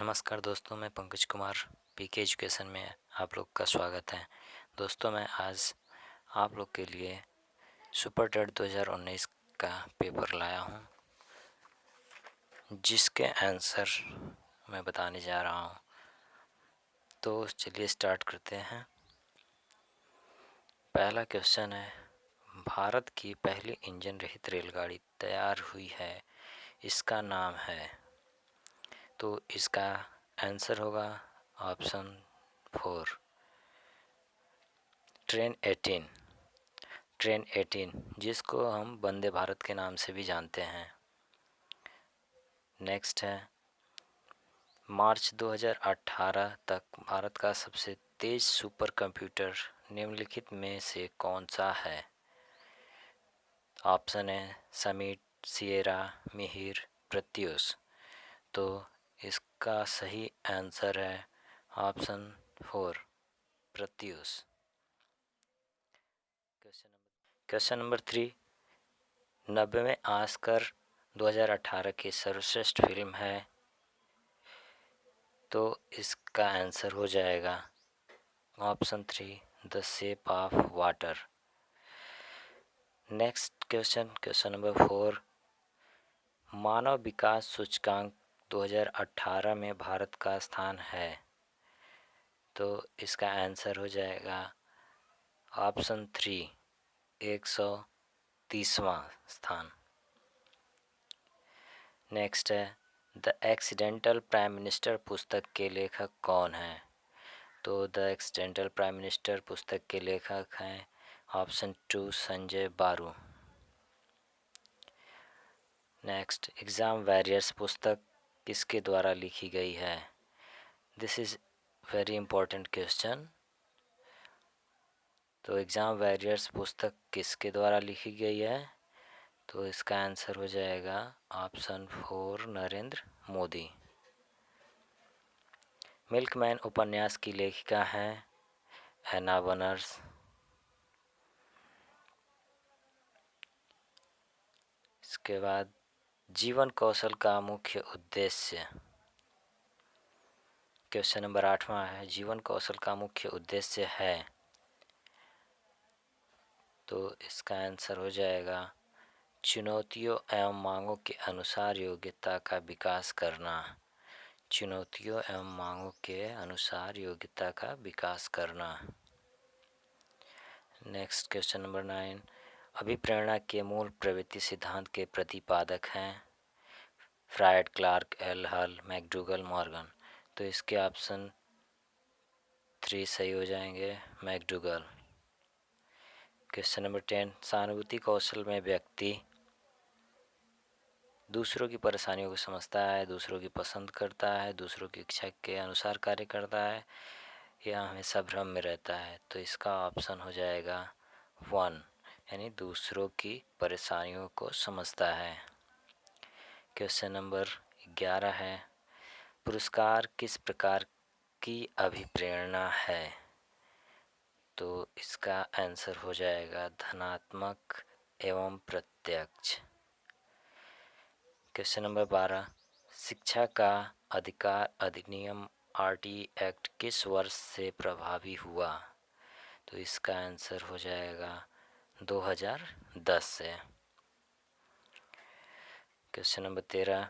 नमस्कार दोस्तों, मैं पंकज कुमार पीके एजुकेशन में आप लोग का स्वागत है। दोस्तों, मैं आज आप लोग के लिए सुपर टेट 2019 का पेपर लाया हूं, जिसके आंसर मैं बताने जा रहा हूं। तो चलिए स्टार्ट करते हैं। पहला क्वेश्चन है, भारत की पहली इंजन रहित रेलगाड़ी तैयार हुई है, इसका नाम है। तो इसका आंसर होगा ऑप्शन 4, ट्रेन 18, जिसको हम वंदे भारत के नाम से भी जानते हैं। नेक्स्ट है, मार्च 2018 तक भारत का सबसे तेज सुपर कंप्यूटर निम्नलिखित में से कौन सा है। ऑप्शन है समीट, सिएरा, मिहिर, प्रत्यूष। तो इसका सही आंसर है ऑप्शन 4, प्रत्यूष। क्वेश्चन नंबर 3, 90वें ऑस्कर 2018 की सर्वश्रेष्ठ फिल्म है। तो इसका आंसर हो जाएगा option 3, the shape of water. Next question number 4, मानव विकास सूचकांक 2018 में भारत का स्थान है। तो इसका आंसर हो जाएगा ऑप्शन 3, 130वां स्थान। नेक्स्ट है, द एक्सीडेंटल प्राइम मिनिस्टर पुस्तक के लेखक कौन हैं। तो द एक्सीडेंटल प्राइम मिनिस्टर पुस्तक के लेखक हैं ऑप्शन 2, संजय बारू। नेक्स्ट, एग्ज़ाम वॉरियर्स पुस्तक किसके द्वारा लिखी गई है। This is very important question. तो एग्ज़ाम वॉरियर्स पुस्तक किसके द्वारा लिखी गई है। तो इसका आंसर हो जाएगा ऑप्शन 4, नरेंद्र मोदी। मिल्कमैन उपन्यास की लेखिका हैं एना बनर्स। इसके बाद, जीवन कौशल का मुख्य उद्देश्य। क्वेश्चन नंबर 8वां है, जीवन कौशल का मुख्य उद्देश्य है। तो इसका आंसर हो जाएगा चुनौतियों एवं मांगों के अनुसार योग्यता का विकास करना। चुनौतियों एवं मांगों के अनुसार योग्यता का विकास करना। नेक्स्ट, क्वेश्चन नंबर 9, अभिप्रेरणा के मूल प्रवृत्ति सिद्धांत के प्रतिपादक हैं फ्रायड, क्लार्क, एल हल, मैकडूगल, मॉर्गन। तो इसके ऑप्शन 3 सही हो जाएंगे, मैकडूगल। क्वेश्चन नंबर 10, सहानुभूति कौशल में व्यक्ति दूसरों की परेशानियों को समझता है, दूसरों की पसंद करता है, दूसरों की इच्छा के अनुसार कार्य करता है, या हमेशा भ्रम में रहता है। तो इसका ऑप्शन हो जाएगा 1, यानी दूसरों की परेशानियों को समझता है। क्वेश्चन नंबर 11 है, पुरस्कार किस प्रकार की अभिप्रेरणा है। तो इसका आंसर हो जाएगा धनात्मक एवं प्रत्यक्ष। क्वेश्चन नंबर 12, शिक्षा का अधिकार अधिनियम आरटी एक्ट किस वर्ष से प्रभावी हुआ। तो इसका आंसर हो जाएगा 2010 से। क्वेश्चन नंबर 13,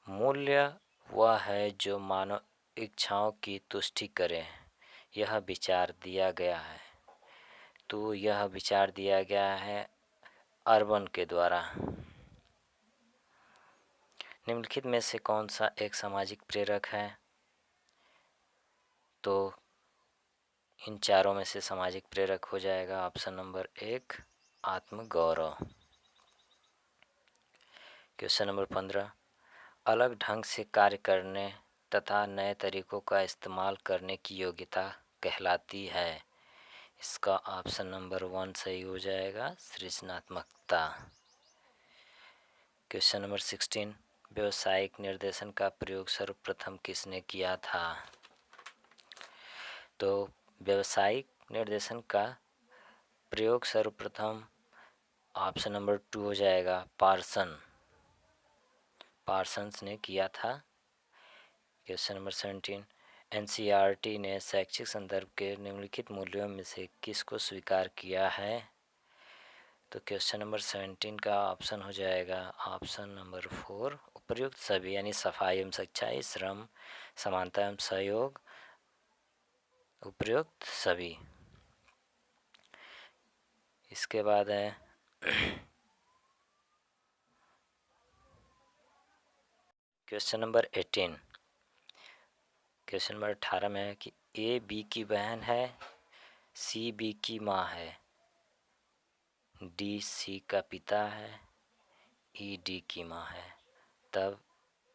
मूल्य वह है जो मानव इच्छाओं की तुष्टि करे, यह विचार दिया गया है। तो यह विचार दिया गया है अर्बन के द्वारा। निम्नलिखित में से कौन सा एक सामाजिक प्रेरक है। तो इन चारों में से सामाजिक प्रेरक हो जाएगा ऑप्शन नंबर 1, आत्मगौरव। क्वेश्चन नंबर 15, अलग ढंग से कार्य करने तथा नए तरीकों का इस्तेमाल करने की योग्यता कहलाती है। इसका ऑप्शन नंबर 1 सही हो जाएगा, सृजनात्मकता। क्वेश्चन नंबर 16, व्यावसायिक निर्देशन का प्रयोग सर्वप्रथम किसने किया था। तो व्यावसायिक निर्देशन का प्रयोग सर्वप्रथम ऑप्शन नंबर 2 हो जाएगा, पार्सन्स ने किया था। क्वेश्चन नंबर 17, एनसीईआरटी ने शैक्षिक संदर्भ के निम्नलिखित मूल्यों में से किसको स्वीकार किया है? तो क्वेश्चन नंबर 17 का ऑप्शन हो जाएगा ऑप्शन नंबर 4, उपर्युक्त सभी, यानी सफाई एवं सच्चाई, श्रम, समानता एवं सहयोग, उपर्युक्त सभी। इसके बाद है क्वेश्चन नंबर 18। क्वेश्चन नंबर 18 में है कि ए बी की बहन है, सी बी की माँ है, डी सी का पिता है, ई डी की माँ है, तब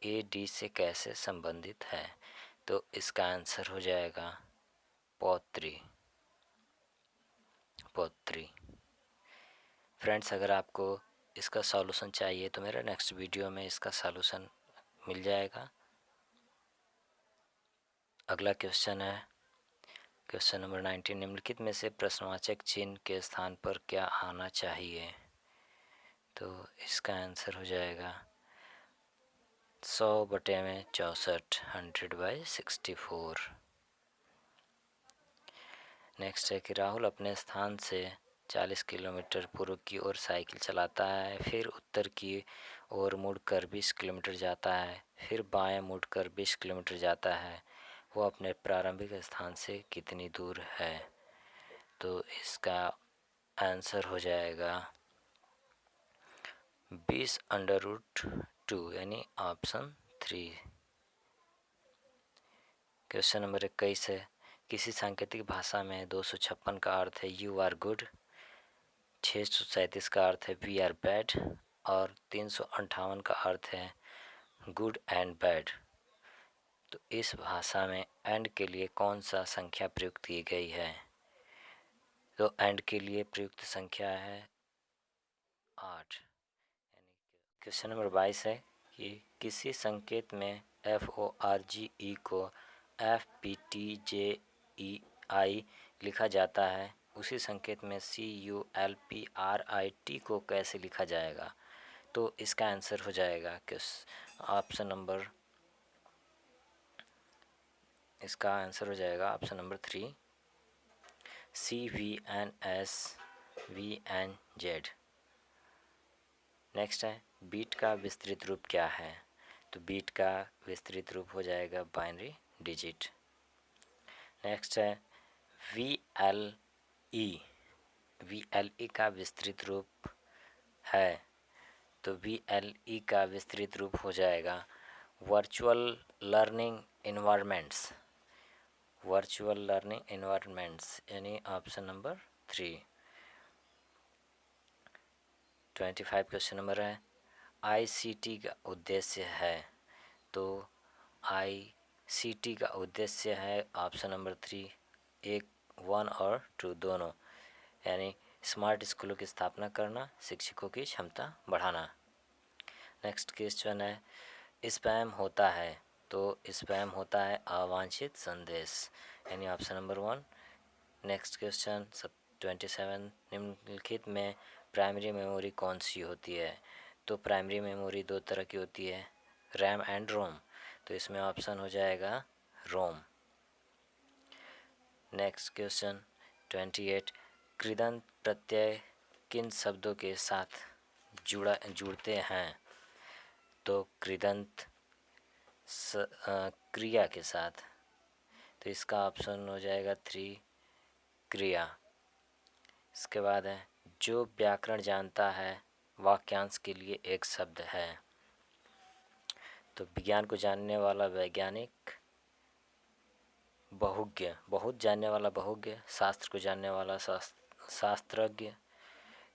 ए डी से कैसे संबंधित है? तो इसका आंसर हो जाएगा पौत्री। पौत्री। फ्रेंड्स, अगर आपको इसका सॉल्यूशन चाहिए तो मेरा नेक्स्ट वीडियो में इसका सॉल्यूशन मिल जाएगा। अगला क्वेश्चन है क्वेश्चन नंबर 19, निम्नलिखित में से प्रश्नवाचक चिन्ह के स्थान पर क्या आना चाहिए? तो इसका आंसर हो जाएगा 100/64, 100/64। नेक्स्ट है कि राहुल अपने स्थान से 40 किलोमीटर पूर्व की ओर साइकिल चलाता है, फिर उत्तर की ओर मुड़कर 20 किलोमीटर जाता है, फिर बाएं मुड़कर 20 किलोमीटर जाता है। वो अपने प्रारंभिक स्थान से कितनी दूर है? तो इसका आंसर हो जाएगा 20√2, यानी ऑप्शन 3। क्वेश्चन नंबर 21 है, किसी सांकेतिक भाषा में 256 का अर्थ है यू आर गुड, 637 का अर्थ है वी आर बैड और 358 का अर्थ है गुड एंड बैड। तो इस भाषा में एंड के लिए कौन सा संख्या प्रयुक्त की गई है? तो एंड के लिए प्रयुक्त संख्या है 8। क्वेश्चन नंबर 22 है कि किसी संकेत में FORGE को FPTJEI लिखा जाता है, उसी संकेत में CULPRIT को कैसे लिखा जाएगा? तो इसका आंसर हो जाएगा ऑप्शन नंबर इसका आंसर हो जाएगा ऑप्शन नंबर 3, CVNSVNZ। नेक्स्ट है, बीट का विस्तृत रूप क्या है? तो बीट का विस्तृत रूप हो जाएगा बाइनरी डिजिट। नेक्स्ट है VLE। VLE का विस्तृत रूप है, तो VLE का विस्तृत रूप हो जाएगा virtual learning environments. Virtual learning environments, यानी ऑप्शन नंबर 3। 25 क्वेश्चन नंबर है, ICT का उद्देश्य है। तो ICT का उद्देश्य है ऑप्शन नंबर 3, 1 और 2 दोनों, यानी स्मार्ट स्कूलों की स्थापना करना, शिक्षकों की क्षमता बढ़ाना। नेक्स्ट क्वेश्चन है, स्पैम होता है। तो स्पैम होता है अवांछित संदेश, यानी ऑप्शन नंबर 1। नेक्स्ट क्वेश्चन 27, निम्नलिखित में प्राइमरी मेमोरी कौन सी होती है? तो प्राइमरी मेमोरी 2 तरह की होती है, रैम एंड रोम। तो इसमें ऑप्शन हो जाएगा रोम। नेक्स्ट क्वेश्चन 28, कृदंत प्रत्यय किन शब्दों के साथ जुड़ते हैं? तो कृदंत क्रिया के साथ। तो इसका ऑप्शन हो जाएगा 3, क्रिया। इसके बाद है, जो व्याकरण जानता है वाक्यांश के लिए एक शब्द है। तो विज्ञान को जानने वाला वैज्ञानिक, बहुज्ञ, बहुत जानने वाला बहुज्ञ, शास्त्र को जानने वाला शास्त्रज्ञ।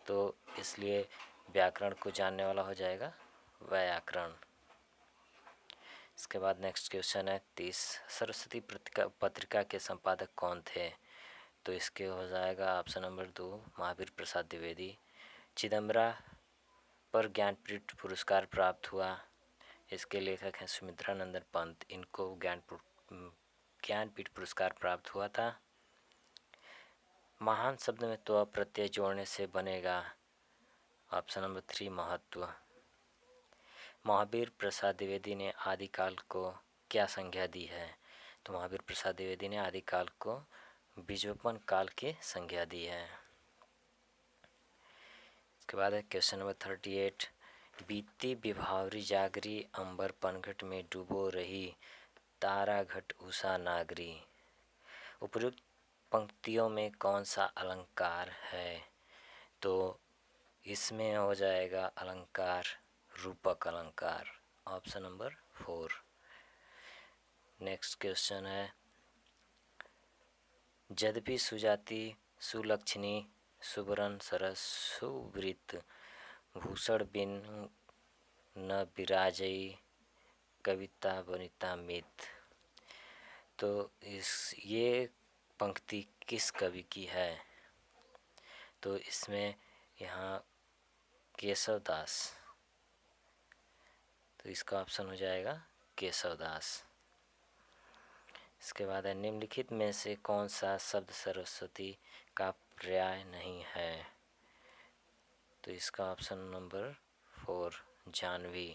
तो इसलिए व्याकरण को जानने वाला हो जाएगा व्याकरण। इसके बाद नेक्स्ट क्वेश्चन है 30, सरस्वती पत्रिका के संपादक कौन थे? तो इसके हो जाएगा ऑप्शन नंबर 2, महावीर प्रसाद द्विवेदी। चिदम्बरा पर ज्ञानपीठ पुरस्कार प्राप्त हुआ, इसके लेखक हैं सुमित्रानंदन पंत। इनको ज्ञानपीठ पुरस्कार प्राप्त हुआ था। महान शब्द में तो प्रत्यय जोड़ने से बनेगा ऑप्शन नंबर 3, महत्व। महावीर प्रसाद द्विवेदी ने आदिकाल को क्या संज्ञा दी है? तो महावीर प्रसाद द्विवेदी ने आदिकाल को बीजोपन काल की संज्ञा दी है। इसके बाद है क्वेश्चन नंबर 38। बीती विभावरी जागरी, अंबर पनघट में डूबो रही, तारा घट उषा नागरी। उपयुक्त पंक्तियों में कौन सा अलंकार है? तो इसमें हो जाएगा अलंकार रूपक अलंकार, ऑप्शन नंबर 4। नेक्स्ट क्वेश्चन है, यद्यपि सुजाति सुलक्षणी सुबरन सरस सुवृत, भूषण बिन न विराजई, कविता वनिता मित। तो ये पंक्ति किस कवि की है? तो इसमें यहाँ केशवदास, तो इसका ऑप्शन हो जाएगा केशवदास। इसके बाद है, निम्नलिखित में से कौन सा शब्द सरस्वती का पर्याय नहीं है? तो इसका ऑप्शन नंबर 4 जानवी।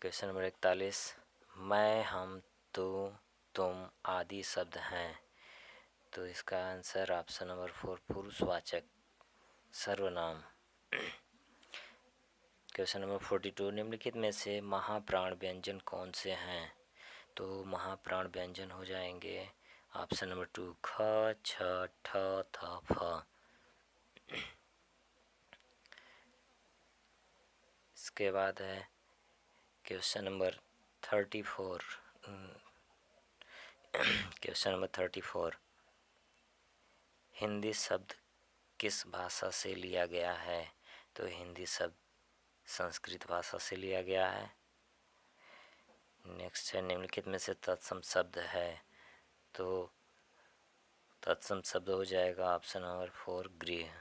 Question number 41। मैं हम तू तुम आदि शब्द हैं। तो इसका आंसर ऑप्शन नंबर 4 पुरुषवाचक सर्वनाम। Question number 42। निम्नलिखित में से महाप्राण व्यंजन कौन से हैं? तो महाप्राण व्यंजन हो जाएंगे ऑप्शन नंबर 2 ख छ ठ थ फ। इसके बाद है question number 34। Question number 34। Hindi शब्द किस भाषा से लिया गया है? तो हिंदी शब्द संस्कृत भाषा से लिया गया है। नेक्स्ट है, निम्नलिखित में से तत्सम शब्द है? तो तत्सम शब्द हो जाएगा ऑप्शन नंबर 4 गृह।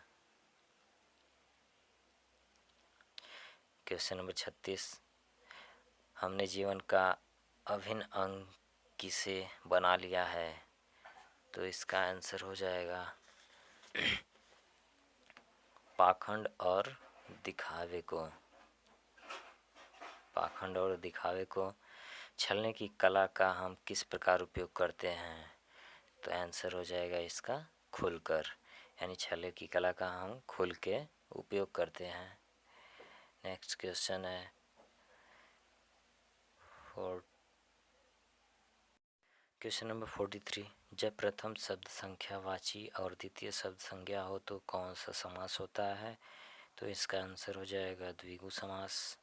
Question number 36। हमने जीवन का अभिन्न अंग किसे बना लिया है? तो इसका आंसर हो जाएगा पाखंड और दिखावे को। पाखंड और दिखावे को छलने की कला का हम किस प्रकार उपयोग करते हैं? तो आंसर हो जाएगा इसका खुलकर, यानी छलने की कला का हम खुल के उपयोग करते हैं। नेक्स्ट क्वेश्चन है क्वेश्चन नंबर 43। जब प्रथम शब्द संख्यावाची और द्वितीय शब्द संज्ञा हो तो कौन सा समास होता है? तो इसका आंसर हो जाएगा द्विगु समास।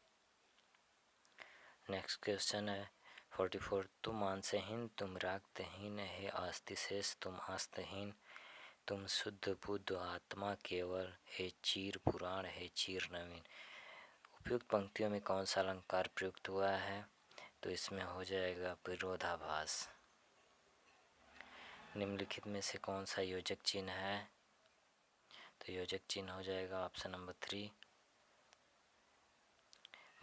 नेक्स्ट क्वेश्चन है 44। तुम मांसहीन तुम रागतहीन हे आस्ति शेष तुम आस्तहीन, तुम शुद्ध बुद्ध आत्मा केवल हे चीर पुराण हे चीर नवीन। उपयुक्त पंक्तियों में कौन सा अलंकार प्रयुक्त हुआ है? तो इसमें हो जाएगा विरोधाभास। निम्नलिखित में से कौन सा योजक चिन्ह है? तो योजक चिन्ह हो जाएगा ऑप्शन नंबर 3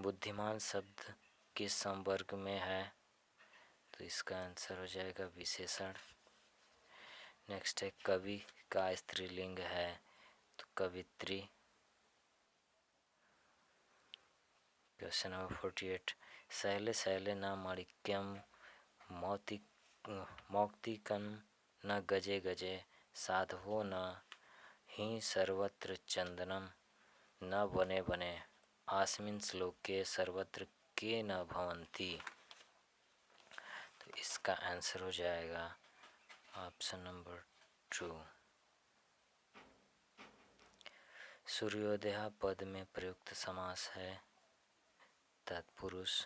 बुद्धिमान शब्द किस संवर्ग में है? तो इसका आंसर हो जाएगा विशेषण। नेक्स्ट है, कवि का स्त्रीलिंग है? तो कवित्री। Question number 48। शैले शैले न माणिक्यम मौक्तिकं न गजे गजे, साधवो न हि सर्वत्र चंदनम, न बने बने आस्मिन् श्लोके सर्वत्र के न भवन्ति। तो इसका आंसर हो जाएगा ऑप्शन नंबर 2 सूर्योदय पद में प्रयुक्त समास है तत्पुरुष।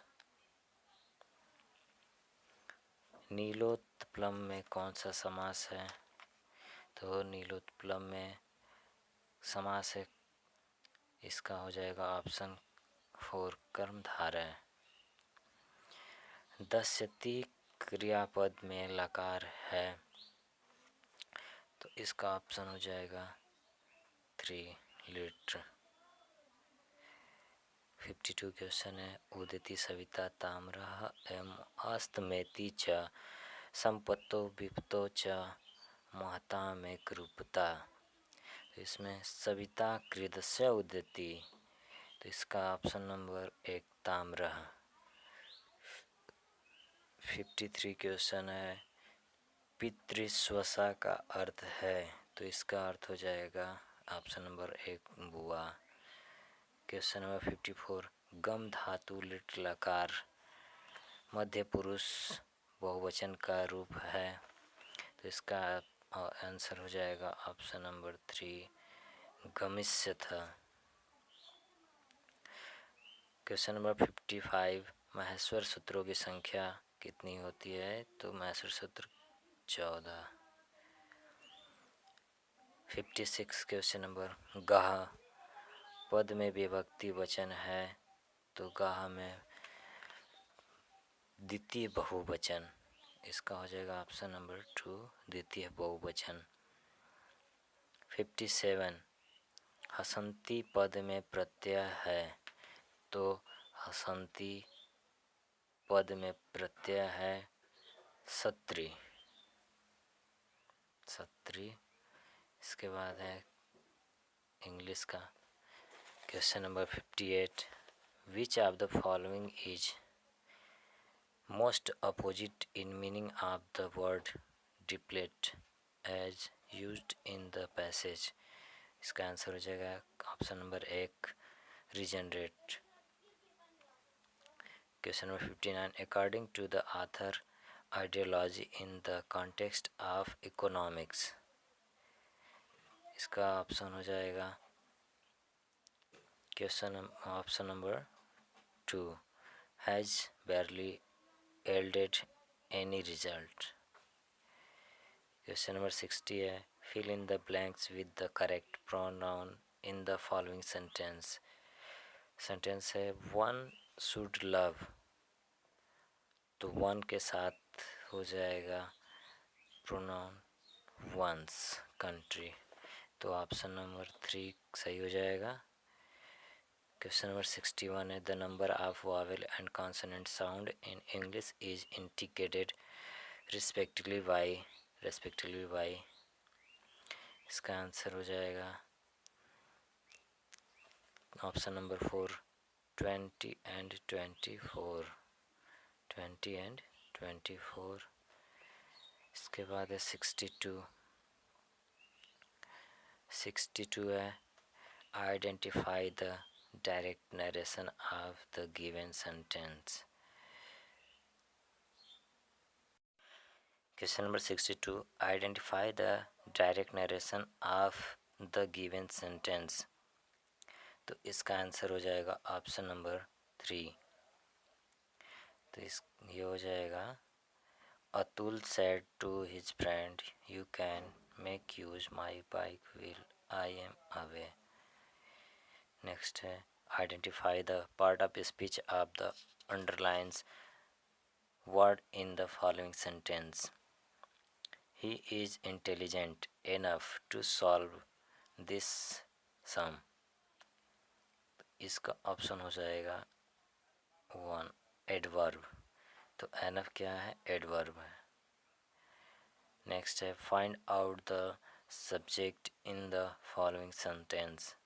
नीलोत्पलम में कौन सा समास है? तो नीलोत्पलम में समास है, इसका हो जाएगा ऑप्शन 4 कर्मधारय। दस्यति क्रियापद में लकार है? तो इसका ऑप्शन हो जाएगा 3 लीटर। 52 क्वेश्चन है, उदिति सविता ताम्रः एवं अस्तमेति च, संपत्तो विपत्तो च महता में कृपता। तो इसमें सविता कृदस्य उदिति, तो इसका ऑप्शन नंबर 1 ताम्रः। 53 क्वेश्चन है, पितृस्वसा का अर्थ है, तो इसका अर्थ हो जाएगा ऑप्शन नंबर 1 बुआ। क्वेश्चन नंबर 54, गम धातु लिट लकार मध्य पुरुष बहुवचन का रूप है, तो इसका आंसर हो जाएगा ऑप्शन नंबर 3 गमिष्यथ। क्वेश्चन नंबर 55, माहेश्वर सूत्रों की संख्या कितनी होती है, तो माहेश्वर सूत्र 14। 56 क्वेश्चन नंबर, गाह पद में विभक्ति वचन है, तो गाह में द्वितीय बहुवचन, इसका हो जाएगा ऑप्शन नंबर 2 द्वितीय बहुवचन। 57, हसंती पद में प्रत्यय है, तो हसंती पद में प्रत्यय है सत्री। इसके बाद है इंग्लिश का question number 58, which of the following is most opposite in meaning of the word deplete as used in the passage, इसका आंसर हो जाएगा option number 1 regenerate. Question number 59, according to the author ideology in the context of economics, इसका option हो जाएगा question option number 2 has barely yielded any result। Question number 60 है, fill in the blanks with the correct pronoun in the following sentence। Sentence है one should love, तो one के साथ हो जाएगा प्रोनाउन वंस कंट्री, तो ऑप्शन नंबर 3 सही हो जाएगा। क्वेश्चन नंबर 61 है, the number of vowel and consonant sound in English is indicated respectively by, इसका आंसर हो जाएगा ऑप्शन नंबर 4 20 एंड 24। इसके बाद है 62 है, identify the direct narration of the given sentence. Question number 62, identify the direct narration of the given sentence, तो इसका answer हो जाएगा ऑप्शन नंबर 3। तो ये हो जाएगा Atul said to his friend you can make use my bike while I am away. Next है, identify the part of speech of the underlines word in the following sentence. He is intelligent enough to solve this sum, इसका option हो जाएगा 1 adverb, तो enough क्या है, adverb है। Next है, find out the subject in the following sentence.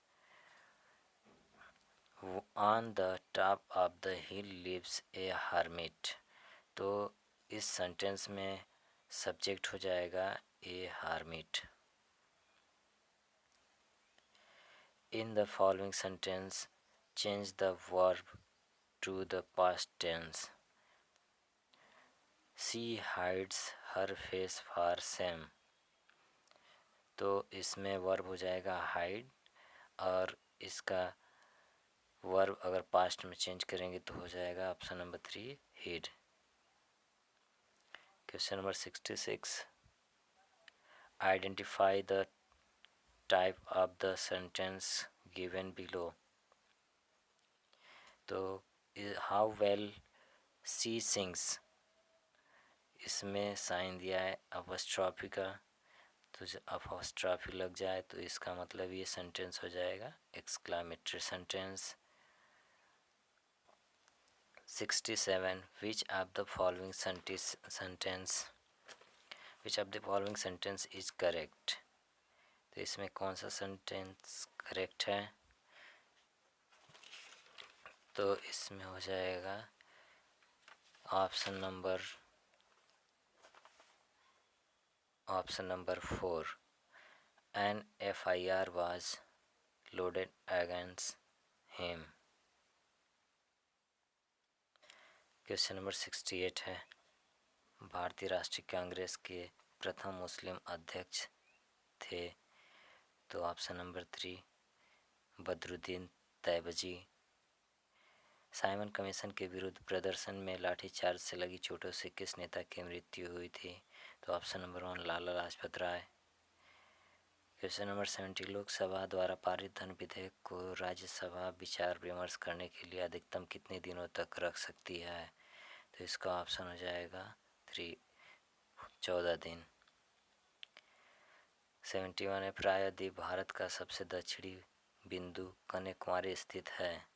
On the top of the hill lives a hermit, तो इस सेंटेंस में सब्जेक्ट हो जाएगा a hermit. In the following sentence change the verb to the past tense. She hides her face for same, तो इसमें verb हो जाएगा hide, और इसका वर्ब अगर पास्ट में चेंज करेंगे तो हो जाएगा option number 3 hid. Question number 66, identify the type of the sentence given below, तो हाउ वेल शी सिंग्स, इसमें साइन दिया है अपॉस्ट्रॉफी का, तो जब अपॉस्ट्रॉफी लग जाए तो इसका मतलब ये सेंटेंस हो जाएगा exclamatory sentence. 67, which of the following sentence is correct, तो इसमें कौन सा सेंटेंस करेक्ट है, तो इसमें हो जाएगा option number option number 4, an FIR was loaded against him। Question number 68 है, भारतीय राष्ट्रीय कांग्रेस के प्रथम मुस्लिम अध्यक्ष थे। तो option number 3, Badruddin Tyabji. Simon commission के विरुद्ध प्रदर्शन में लाठीचार्ज से लगी चोटों से किस नेता की मृत्यु हुई थी? तो option number 1, Lala Lajpat Rai. Question number 70, Lok Sabha द्वारा पारित धन विधेयक को राज्यसभा विचार विमर्श करने के लिए अधिकतम कितने दिनों तक रख सकती है? तो इसका ऑप्शन हो जाएगा 3, 14 दिन। 71 है, प्रायद्वीप भारत का सबसे दक्षिणी बिंदु कन्याकुमारी स्थित है।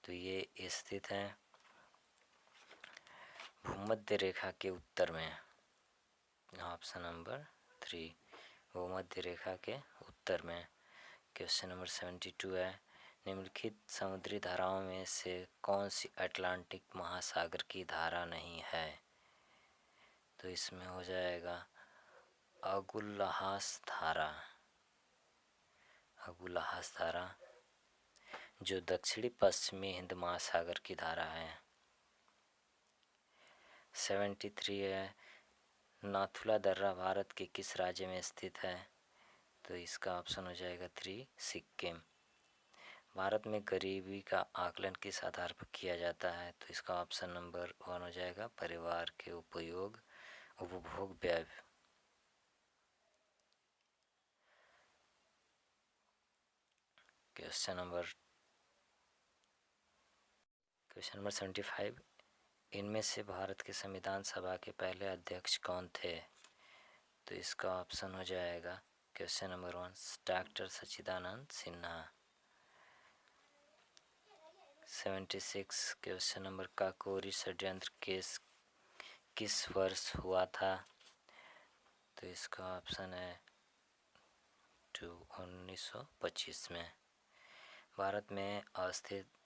तो ये स्थित है भूमध्य रेखा के उत्तर में। ऑप्शन नंबर 3, भूमध्य रेखा के उत्तर में। क्वेश्चन नंबर 72 है, निम्नलिखित समुद्री धाराओं में से कौन सी अटलांटिक महासागर की धारा नहीं है? तो इसमें हो जाएगा अगुल्लाहास धारा। अगुल्लाहास धारा जो दक्षिणी पश्चिमी हिंद महासागर की धारा है। 73 है, नाथुला दर्रा भारत के किस राज्य में स्थित है? तो इसका ऑप्शन हो जाएगा 3, सिक्किम। भारत में गरीबी का आकलन किस आधार पर किया जाता है? तो इसका ऑप्शन नंबर 1 हो जाएगा परिवार के उपभोग व्यय। क्वेश्चन नंबर 75, इनमें से भारत के संविधान सभा के पहले अध्यक्ष कौन थे? तो इसका ऑप्शन हो जाएगा क्वेश्चन नंबर 1, डॉक्टर सच्चिदानंद सिन्हा। 76, क्वेश्चन नंबर, काकोरी षड्यंत्र केस किस वर्ष हुआ था? तो इसका ऑप्शन है 2, 1925 में। भारत में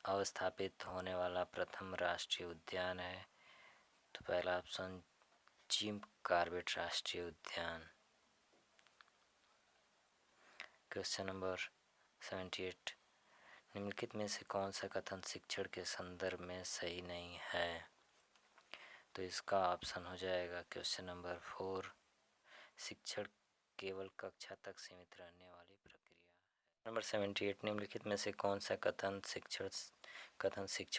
अवस्थापित होने वाला प्रथम राष्ट्रीय उद्यान है। तो पहला ऑप्शन जिम कॉर्बेट राष्ट्रीय उद्यान। क्वेश्चन नंबर 78, निम्नलिखित में से कौन सा कथन शिक्षण के संदर्भ में सही नहीं है? तो इसका ऑप्शन हो जाएगा क्वेश्चन नंबर 4, शिक्षण केवल कक्षा तक सीमित रहने वाली प्रक्रिया है। नंबर 78, निम्नलिखित में से कौन सा कथन शिक्षण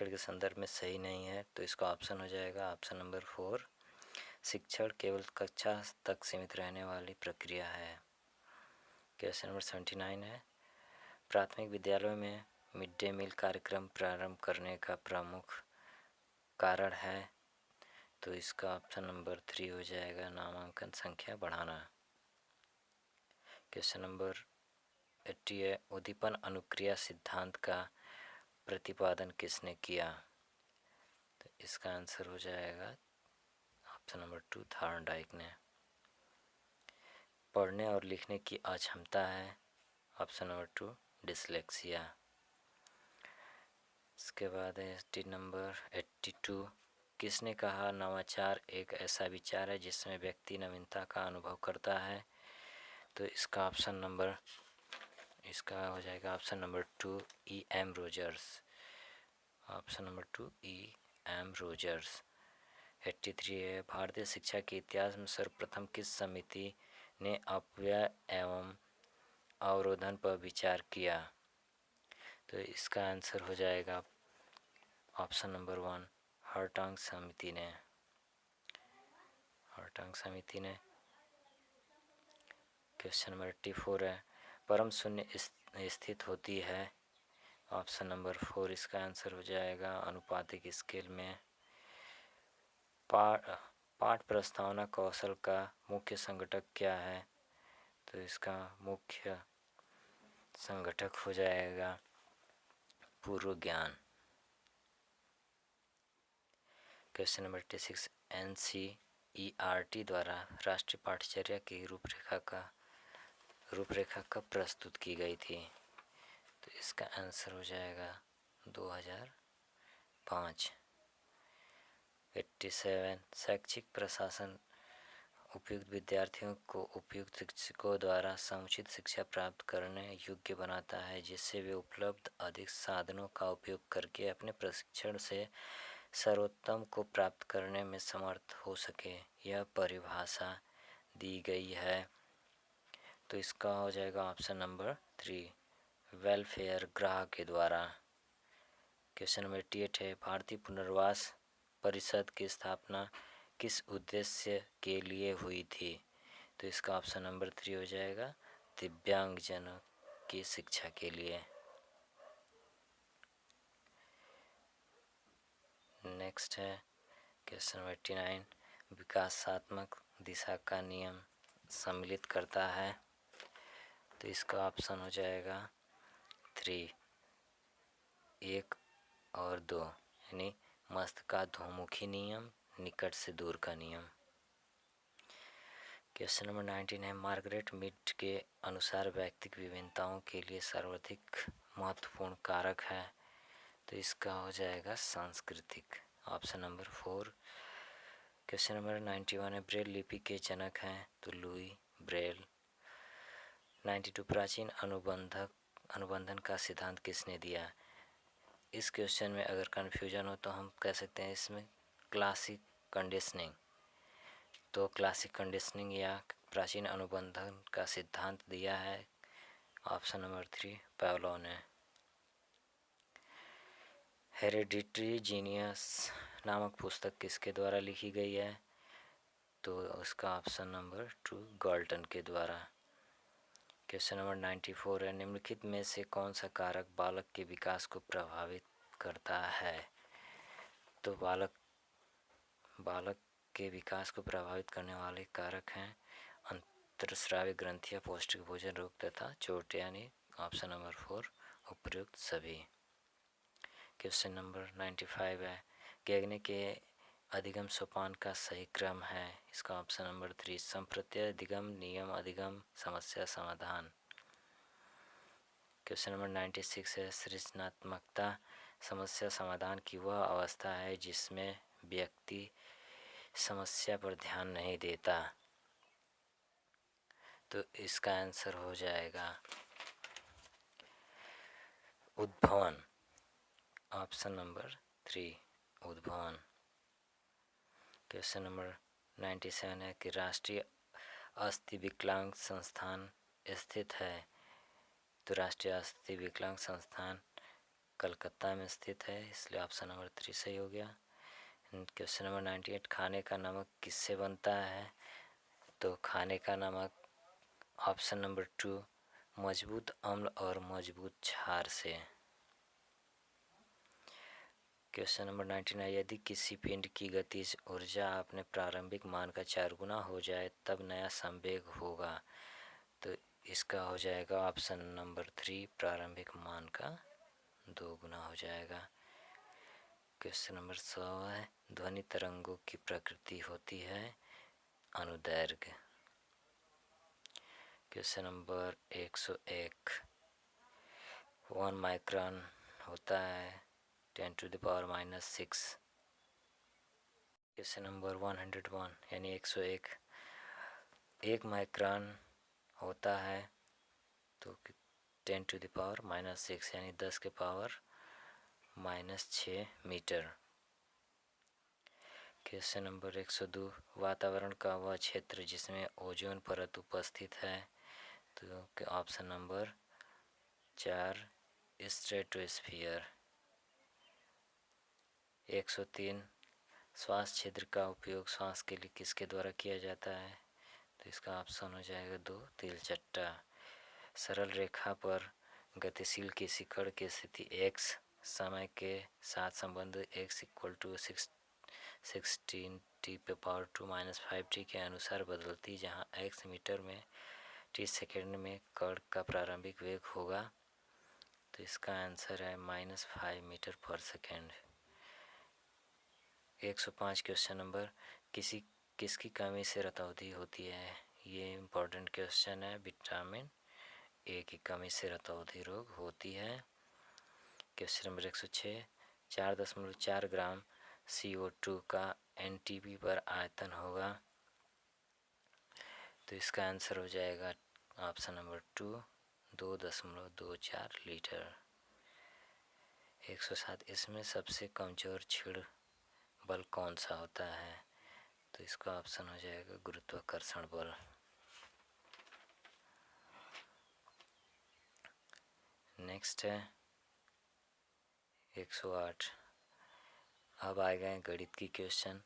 के संदर्भ में सही नहीं है? तो इसका ऑप्शन हो जाएगा ऑप्शन नंबर 4, शिक्षण केवल कक्षा तक सीमित रहने वाली प्रक्रिया है। क्वेश्चन नंबर 79 है, प्राथमिक विद्यालयों में मिड डे मील कार्यक्रम प्रारंभ करने का प्रमुख कारण है। तो इसका ऑप्शन नंबर 3 हो जाएगा नामांकन संख्या बढ़ाना। क्वेश्चन नंबर 80 है, उद्दीपन अनुक्रिया सिद्धांत का प्रतिपादन किसने किया? तो इसका आंसर हो जाएगा ऑप्शन नंबर 2, थॉर्नडाइक ने। पढ़ने और लिखने की अक्षमता है। Option number 2, dyslexia. इसके बाद है नंबर 82, किसने कहा नवाचार एक ऐसा विचार है जिसमें व्यक्ति नवीनता का अनुभव करता है? तो इसका हो जाएगा option number 2, E.M. Rogers. Option number 2, E.M. Rogers. 83 है, भारतीय शिक्षा के इतिहास में सर्वप्रथम किस समिति ने अपव्यय एवं अवरोधन पर विचार किया? तो इसका आंसर हो जाएगा ऑप्शन नंबर 1, हर्टांग समिति ने। क्वेश्चन नंबर 84 है, परम शून्य स्थित होती है। ऑप्शन नंबर 4 इसका आंसर हो जाएगा अनुपातिक स्केल में। पाठ प्रस्तावना कौशल का मुख्य संघटक क्या है? तो इसका मुख्य संघटक हो जाएगा पूर्व ज्ञान। क्वेश्चन नंबर 86, NCERT द्वारा राष्ट्रीय पाठ्यचर्या की रूपरेखा कब प्रस्तुत की गई थी? तो इसका आंसर हो जाएगा 2005। 87, शैक्षिक प्रशासन उपयुक्त विद्यार्थियों को उपयुक्त शिक्षकों द्वारा समुचित शिक्षा प्राप्त करने योग्य बनाता है, जिससे वे उपलब्ध अधिक साधनों का उपयोग करके अपने प्रशिक्षण से सर्वोत्तम को प्राप्त करने में समर्थ हो सके। यह परिभाषा दी गई है, तो इसका हो जाएगा ऑप्शन नंबर 3, वेलफेयर ग्राहक के द्वारा। क्वेश्चन नंबर 88 है, भारतीय पुनर्वास परिषद की स्थापना किस उद्देश्य के लिए हुई थी? तो इसका ऑप्शन नंबर 3 हो जाएगा, दिव्यांगजनों की शिक्षा के लिए। नेक्स्ट है क्वेश्चन नंबर 89, विकासात्मक दिशा का नियम सम्मिलित करता है? तो इसका ऑप्शन हो जाएगा 3, 1 और 2, यानी मस्तकाधोमुखी नियम, निकट से दूर का नियम। क्वेश्चन नंबर 19 है, मार्गरेट मीड के अनुसार व्यक्तिगत विभिन्नताओं के लिए सर्वाधिक महत्वपूर्ण कारक है? तो इसका हो जाएगा सांस्कृतिक, ऑप्शन नंबर 4। क्वेश्चन नंबर 91 है, ब्रेल लिपि के जनक हैं? तो लुई ब्रेल। 92, प्राचीन अनुबंधन का सिद्धांत किसने दिया? इस क्वेश्चन में अगर कन्फ्यूजन हो तो हम कह सकते हैं इसमें क्लासिक कंडीशनिंग। तो क्लासिक कंडीशनिंग या प्राचीन अनुबंधन का सिद्धांत दिया है ऑप्शन नंबर 3, पावलोव ने। हेरेडिटरी जीनियस नामक पुस्तक किसके द्वारा लिखी गई है? तो उसका ऑप्शन नंबर 2, गॉल्टन के द्वारा। क्वेश्चन नंबर 94 है, निम्नलिखित में से कौन सा कारक बालक के विकास को प्रभावित करता है? तो बालक के विकास को प्रभावित करने वाले कारक हैं अंतरस्रावी ग्रंथियां, पौष्टिक भोजन, रोग तथा चोट, यानी ऑप्शन नंबर 4 उपयुक्त सभी। क्वेश्चन नंबर 95 है, गैगने के अधिगम सोपान का सही क्रम है? इसका ऑप्शन नंबर 3, संप्रत्यय अधिगम, नियम अधिगम, समस्या समाधान। क्वेश्चन नंबर 96 है, सृजनात्मकता समस्या समाधान की वह अवस्था है जिसमें व्यक्ति समस्या पर ध्यान नहीं देता? तो इसका आंसर हो जाएगा उद्भवन, ऑप्शन नंबर 3, उद्भवन। क्वेश्चन नंबर 97 है कि राष्ट्रीय अस्थि विकलांग संस्थान स्थित है? तो राष्ट्रीय अस्थि विकलांग संस्थान कलकत्ता में स्थित है, इसलिए ऑप्शन नंबर 3 सही हो गया। क्वेश्चन नंबर 98, खाने का नमक किससे बनता है? तो खाने का नमक ऑप्शन नंबर 2, मजबूत अम्ल और मजबूत क्षार से। क्वेश्चन नंबर 99, यदि किसी पिंड की गतिज ऊर्जा अपने प्रारंभिक मान का 4 गुना हो जाए तब नया संवेग होगा? तो इसका हो जाएगा ऑप्शन नंबर 3, प्रारंभिक मान का 2 गुना हो जाएगा। क्वेश्चन नंबर 100 है, ध्वनि तरंगों की प्रकृति होती है अनुदैर्घ्य। क्वेश्चन नंबर 101, 1 माइक्रोन होता है 10⁻⁻6। क्वेश्चन नंबर 101 यानी 101, 1 माइक्रोन होता है तो 10⁻⁻6 यानी 10⁻⁻6 मीटर। क्वेश्चन नंबर 102, वातावरण का वह क्षेत्र जिसमें ओजोन परत उपस्थित है? तो ऑप्शन नंबर 4, स्ट्रेटोस्फीयर। 103, श्वास छिद्र का उपयोग श्वास के लिए किसके द्वारा किया जाता है? तो इसका ऑप्शन हो जाएगा 2, तिलचट्टा। सरल रेखा पर गतिशील की शिकड़ की स्थिति x समय के साथ संबंध x = 16t⁻2 - 5t के अनुसार बदलती, जहाँ x मीटर में t सेकेंड में कण का प्रारंभिक वेग होगा। तो इसका आंसर है -5 मीटर पर सेकेंड। 105 क्वेश्चन नंबर, किसकी कमी से रतौंधी होती है? ये इम्पोर्टेंट क्वेश्चन है, विटामिन ए की कमी से रतौंधी रोग होती है। क्वेश्चन नंबर 106, 4.4 ग्राम CO2 का NTP पर आयतन होगा? तो इसका आंसर हो जाएगा ऑप्शन नंबर 2, 2.24 लीटर। 107, इसमें सबसे कमज़ोर छेड़ बल कौन सा होता है? तो इसका ऑप्शन हो जाएगा गुरुत्वाकर्षण बल। नेक्स्ट है 108। अब आ गए गणित की क्वेश्चन।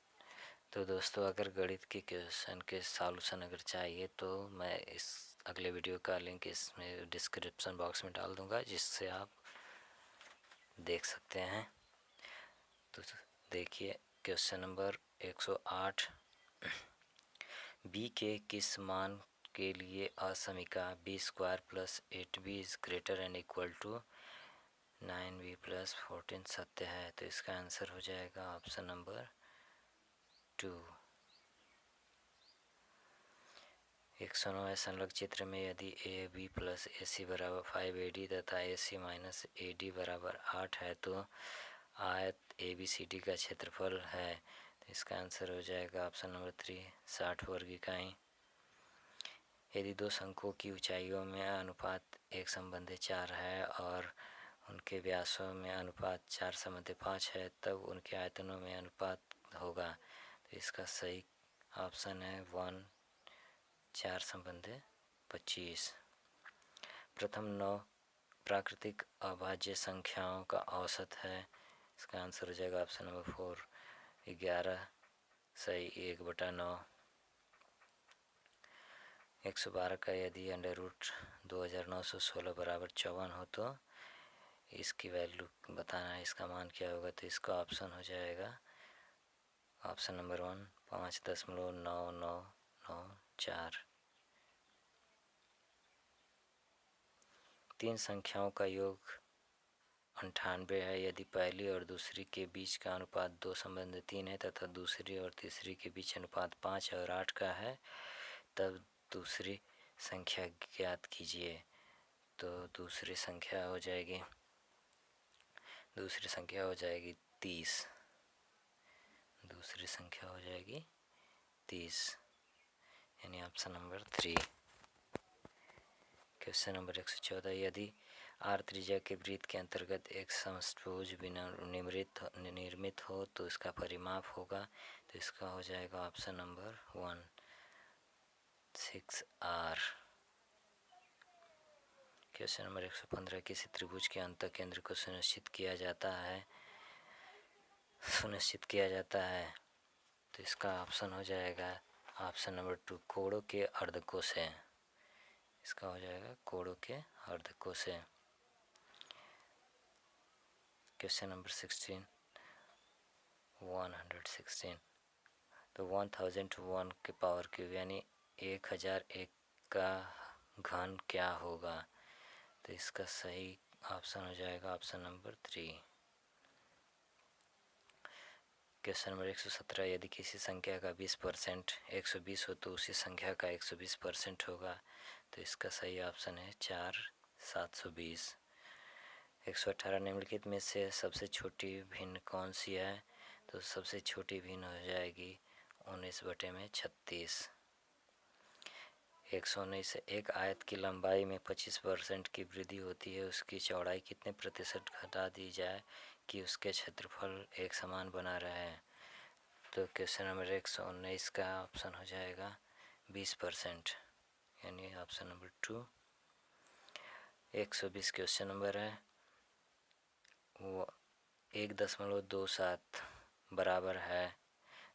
तो दोस्तों, अगर गणित के क्वेश्चन के सॉल्यूशन अगर चाहिए तो मैं इस अगले वीडियो का लिंक इसमें डिस्क्रिप्शन बॉक्स में डाल दूंगा, जिससे आप देख सकते हैं। तो देखिए क्वेश्चन नंबर 108। बी के किस मान के लिए असमीका b² + 8b is greater and equal to 9b + 14 सत्य है? तो इसका आंसर हो जाएगा ऑप्शन नंबर 2। 109 संलग्न चित्र में यदि ए बी + AC = 5AD तथा AC - AD = 8 है तो आयत ABCD का क्षेत्रफल है। तो इसका आंसर हो जाएगा ऑप्शन नंबर 3, 60 वर्ग इकाई। यदि दो शंकुओं की ऊंचाइयों में अनुपात 1:4 है और उनके व्यासों में अनुपात 4:5 है, तब उनके आयतनों में अनुपात होगा। तो इसका सही ऑप्शन है 1, 4:25। प्रथम 9 प्राकृतिक अभाज्य संख्याओं का औसत है। इसका आंसर हो जाएगा ऑप्शन नंबर 4, 11 सही 1/9। 112 का यदि √2916 = 54 हो तो इसकी वैल्यू बताना है, इसका मान क्या होगा? तो इसका ऑप्शन हो जाएगा ऑप्शन नंबर 1, 5.9994। 3 संख्याओं का योग 98 है। यदि पहली और दूसरी के बीच का अनुपात 2:3 है तथा दूसरी और तीसरी के बीच अनुपात 5 और 8 का है, तब दूसरी संख्या ज्ञात कीजिए। तो दूसरी संख्या हो जाएगी 30। दूसरी संख्या हो जाएगी 30, यानी ऑप्शन नंबर 3। Question number 114। यदि आर त्रिज्या के वृत्त के अंतर्गत एक समष्टभुज निर्मित हो तो इसका परिमाप होगा। तो इसका हो जाएगा option number 1, 6R। Question number 115। किसी त्रिभुज के अंतःकेंद्र को सुनिश्चित किया जाता है। तो इसका ऑप्शन हो जाएगा ऑप्शन नंबर 2, कोणों के अर्धकों से। इसका हो जाएगा कोणों के अर्धकों से। Question number 116। तो 1001 के पावर क्यूब यानी 1001 का घन क्या होगा? तो इसका सही ऑप्शन हो जाएगा ऑप्शन नंबर 3। Question number 117। यदि किसी संख्या का 20% 120 हो तो उसी संख्या का 120% होगा। तो इसका सही ऑप्शन है 4, 720। 118। निम्नलिखित में से सबसे छोटी भिन्न कौन सी है? तो सबसे छोटी भिन्न हो जाएगी 19/36। 119 से एक आयत की लंबाई में 25% की वृद्धि होती है, उसकी चौड़ाई कितने प्रतिशत घटा दी जाए कि उसके क्षेत्रफल एक समान बना रहे? तो क्वेश्चन नंबर 119 का ऑप्शन हो जाएगा 20%, यानी ऑप्शन नंबर 2। 120 क्वेश्चन नंबर है, वो 1.27 बराबर है।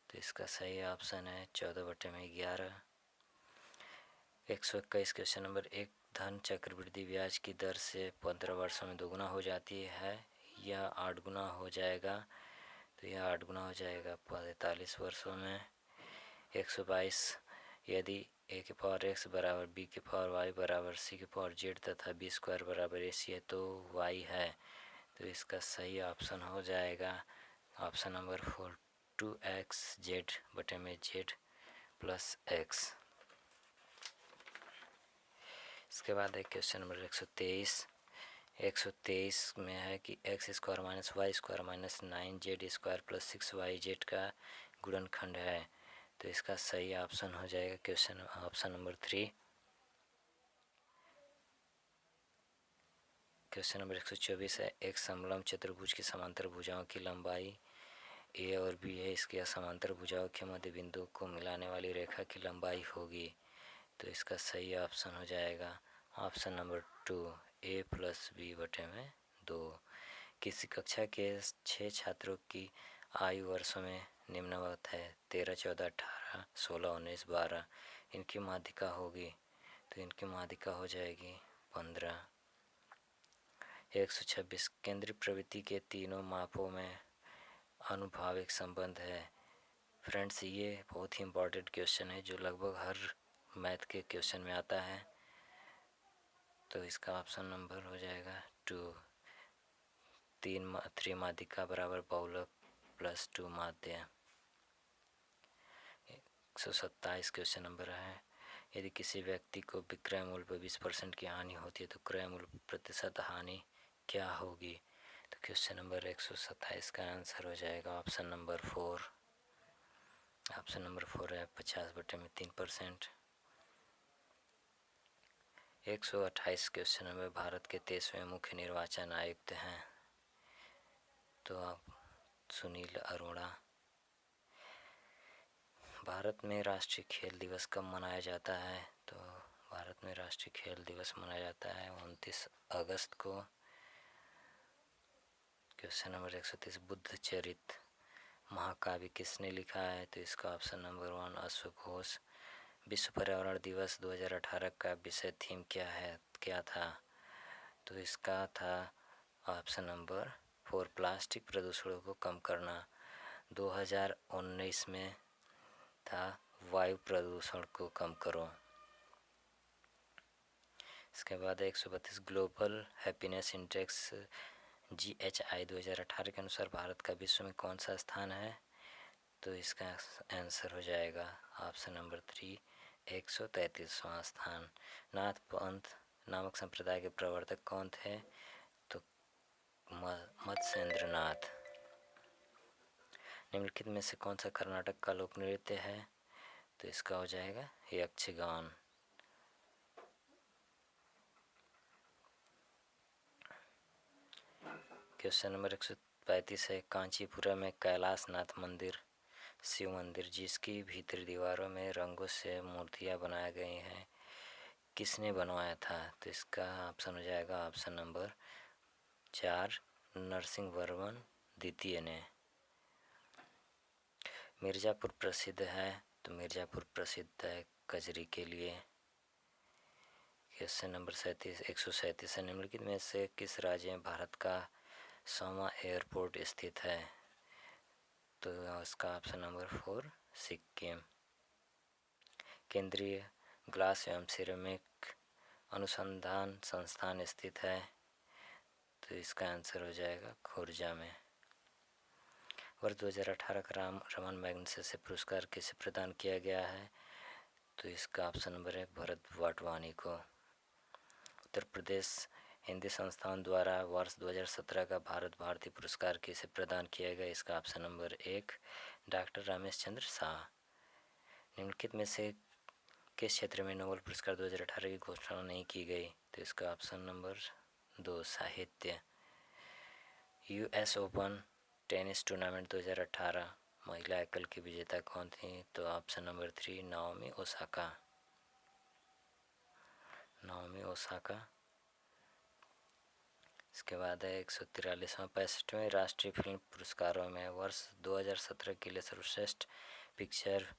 तो इसका सही ऑप्शन है 14/11। 121 क्वेश्चन नंबर। एक धन चक्रवृद्धि ब्याज की दर से 15 वर्षों में दोगुना हो जाती है, यह 8 गुना हो जाएगा। तो यह 8 गुना हो जाएगा 45 वर्षों में। 122 यदि a⁴x बराबर b⁴y बराबर c⁴z तथा b² बराबर ac है तो y है। तो इसका सही ऑप्शन हो जाएगा ऑप्शन नंबर 4, 2xz/z + x। इसके बाद एक क्वेश्चन नंबर 123। 123 में है कि x² - y² - 9z² + 6yz का गुणनखंड है। तो इसका सही ऑप्शन हो जाएगा question option number 3। Question number 124 है, एक समलंब चतुर्भुज की समांतर भुजाओं की लंबाई ए और बी है, इसकी असमांतर भुजाओं के मध्य बिंदु को मिलाने वाली रेखा की लंबाई होगी। तो इसका सही ऑप्शन हो जाएगा ऑप्शन नंबर 2, a+b/2। किसी कक्षा के 6 छात्रों की आयु वर्षों में निम्नवत है, 13, 14, 18, 16, 19, 12। इनकी माध्यिका होगी, तो इनकी माध्यिका हो जाएगी 15। 126 केंद्रीय प्रवृत्ति के तीनों मापों में अनुभाविक संबंध है। फ्रेंड्स, ये बहुत ही इम्पोर्टेंट क्वेश्चन है जो लगभग हर मैथ के क्वेश्चन में आता है। तो इसका ऑप्शन नंबर हो जाएगा 2। 3 माध्यिका बराबर बहुलक प्लस 2 माध्य। 127 क्वेश्चन नंबर है, यदि किसी व्यक्ति को विक्रय मूल्य पर 20% की हानि होती है तो क्रय मूल्य प्रतिशत हानि क्या होगी। तो क्वेश्चन नंबर 127 का आंसर हो जाएगा ऑप्शन नंबर 4। ऑप्शन नंबर 4 है 50/3%। 128 क्वेश्चन नंबर, भारत के 23वें मुख्य निर्वाचन आयुक्त हैं। तो आप सुनील अरोड़ा। भारत में राष्ट्रीय खेल दिवस कब मनाया जाता है। तो भारत में राष्ट्रीय खेल दिवस मनाया जाता है 29 अगस्त को। क्वेश्चन नंबर 130, बुद्ध चरित महाकाव्य किसने लिखा है। तो इसका ऑप्शन नंबर 1 अशोक घोष। विश्व पर्यावरण दिवस 2018 का विषय थीम क्या था। तो इसका था ऑप्शन नंबर 4 प्लास्टिक प्रदूषण को कम करना। 2019 में था वायु प्रदूषण को कम करो। इसके बाद 132 ग्लोबल हैप्पीनेस इंडेक्स GHI 2018 के अनुसार भारत का विश्व में कौन सा स्थान है। तो इसका आंसर हो जाएगा ऑप्शन नंबर 3 133वां स्थान। नाथ पंथ नामक संप्रदाय के प्रवर्तक कौन थे। तो मत्स्येंद्र नाथ। निम्नलिखित में से कौन सा कर्नाटक का लोक नृत्य है। तो इसका हो जाएगा यक्षगान। क्वेश्चन नंबर 135 है, कांचीपुरम में कैलाशनाथ मंदिर शिव मंदिर जिसकी भीतरी दीवारों में रंगों से मूर्तियां बनाई गई हैं, किसने बनवाया था। तो इसका ऑप्शन हो जाएगा ऑप्शन नंबर 4 नरसिंह वर्मन द्वितीय ने। मिर्ज़ापुर प्रसिद्ध है। तो मिर्ज़ापुर प्रसिद्ध है कजरी के लिए। क्वेश्चन नंबर 137 है, निम्नलिखित में से किस राज्य में भारत का 100वां एयरपोर्ट स्थित है। तो इसका ऑप्शन नंबर 4 सिक्किम। केंद्रीय ग्लास एवं सिरेमिक अनुसंधान संस्थान स्थित है। तो इसका आंसर हो जाएगा खुर्जा में। वर्ष 2018 का रमन मैग्सेसे पुरस्कार किसे प्रदान किया गया है। तो इसका ऑप्शन नंबर 1 भरत वाटवानी को। उत्तर प्रदेश हिंदी संस्थान द्वारा वर्ष 2017 का भारत भारती पुरस्कार किसे प्रदान किया गया। इसका option number 1 doctor Ramesh Chandra Shah. निम्नलिखित में से किस क्षेत्र में नोबेल पुरस्कार 2018 की घोषणा नहीं की गई। तो इसका ऑप्शन नंबर 2 साहित्य। US ओपन टेनिस टूर्नामेंट 2018 महिला एकल की विजेता कौन थी। तो option number 3 Naomi Osaka. Naomi Osaka. इसके बाद है 143वां 65वें राष्ट्रीय फिल्म पुरस्कारों में वर्ष 2017 के लिए सर्वश्रेष्ठ पिक्चर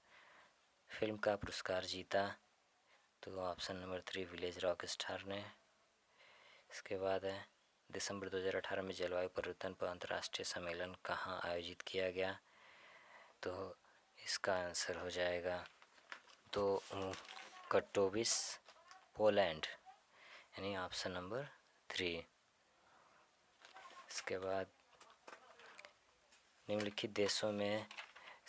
फिल्म का पुरस्कार जीता। तो option number 3 village rock star ने। इसके बाद है दिसंबर 2018 में जलवायु परिवर्तन पर अंतर्राष्ट्रीय सम्मेलन कहाँ आयोजित किया गया। तो इसका आंसर हो जाएगा तो कटोविस पोलैंड, यानी ऑप्शन नंबर 3। इसके बाद निम्नलिखित देशों में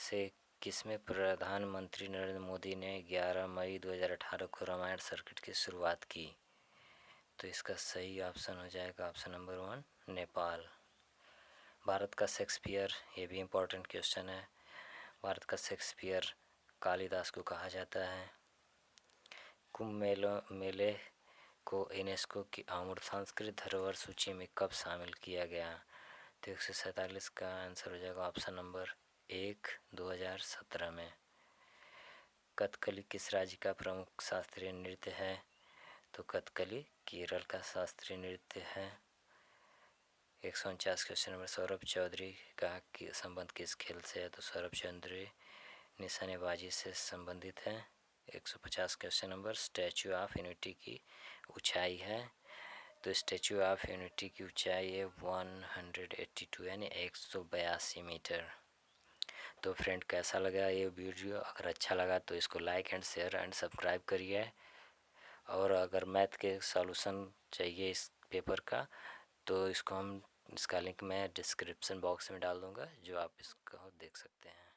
से किसमें प्रधानमंत्री नरेंद्र मोदी ने 11 मई 2018 को रामायण सर्किट की शुरुआत की। तो इसका सही ऑप्शन हो जाएगा ऑप्शन नंबर 1 नेपाल। भारत का शेक्सपियर, ये भी इम्पोर्टेंट क्वेश्चन है, भारत का शेक्सपियर कालिदास को कहा जाता है। कुंभ मेले को यूनेस्को की अमूर्त सांस्कृतिक धरोहर सूची में कब शामिल किया गया? तो 147 का आंसर हो जाएगा ऑप्शन नंबर 1, 2017 में। कथकली किस राज्य का प्रमुख शास्त्रीय नृत्य है? तो कथकली केरल का शास्त्रीय नृत्य है। 149 क्वेश्चन नंबर, सौरभ चौधरी का संबंध किस खेल से है? तो सौरभ चौधरी निशानेबाजी से संबंधित है। 150 question number, statue of unity की ऊंचाई है? तो स्टैचू ऑफ यूनिटी की ऊंचाई है 182 यानी 182 मीटर। तो फ्रेंड, कैसा लगा ये वीडियो? अगर अच्छा लगा तो इसको like and share and subscribe करिए। और अगर मैथ के सॉल्यूशन चाहिए इस पेपर का, तो इसका लिंक मैं डिस्क्रिप्शन बॉक्स में डाल दूँगा, जो आप इसको देख सकते हैं।